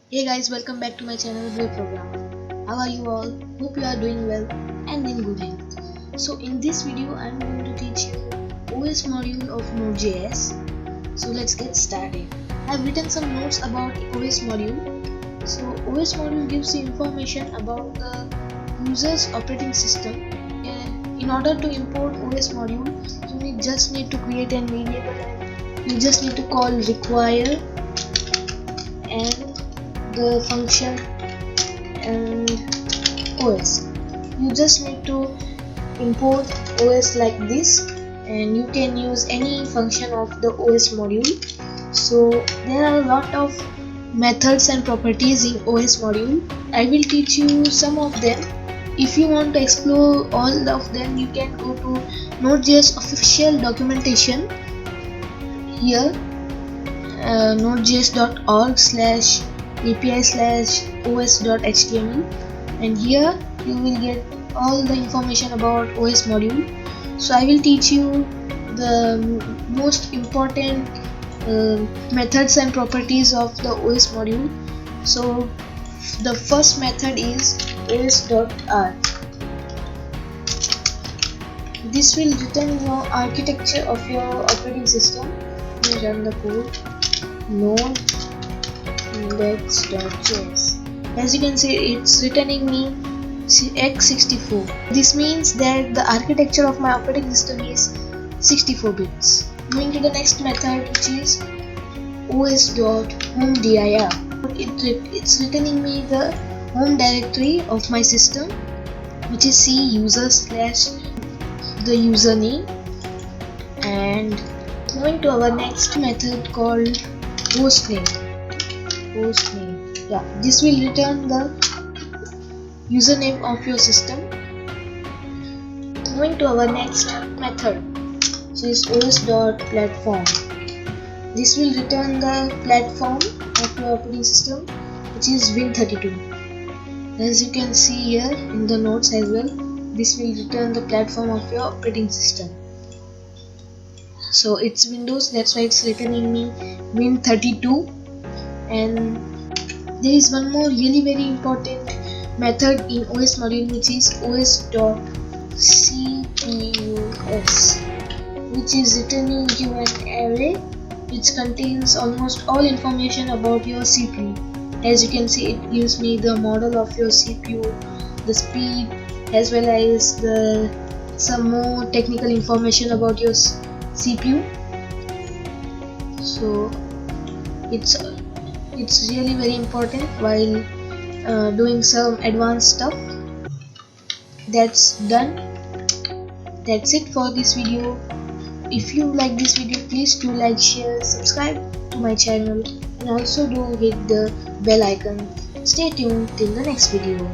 Hey guys, welcome back to my channel Blue Program. How are you all? Hope you are doing well and in good health. So in this video I am going to teach you OS Module of Nodejs. So let's get started. I have written some notes about OS Module. So OS Module gives you information about the user's operating system. In order to import OS Module, you just need to create a variable and you just need to call require and the function and OS. You just need to import OS like this, and you can use any function of the OS module. So there are a lot of methods and properties in OS module. I will teach you some of them. If you want to explore all of them, you can go to Node.js official documentation here, nodejs.org/api/os.html, and here you will get all the information about OS module. So I will teach you the most important methods and properties of the OS module. So the first method is os.arch. This will return your architecture of your operating system. You run the code node index.js. As you can see, it's returning me x64. This means that the architecture of my operating system is 64 bits. Moving to the next method, which is os.homedir. It's returning me the home directory of my system, which is c user slash the username. And moving to our next method called hostname. Yeah, this will return the username of your system. Moving to our next method, which is os.platform. This will return the platform of your operating system, which is Win32. As you can see here in the notes as well, this will return the platform of your operating system. So it's Windows, that's why it's returning me Win32. And there is one more really very important method in OS module, which is os.cpus, which is returning you an array which contains almost all information about your CPU. As you can see, it gives me the model of your CPU, the speed, as well as some more technical information about your CPU. So it's really very important while doing some advanced stuff. That's done. That's it for this video. If you like this video, please do like, share, subscribe to my channel, and also do hit the bell icon. Stay tuned till the next video.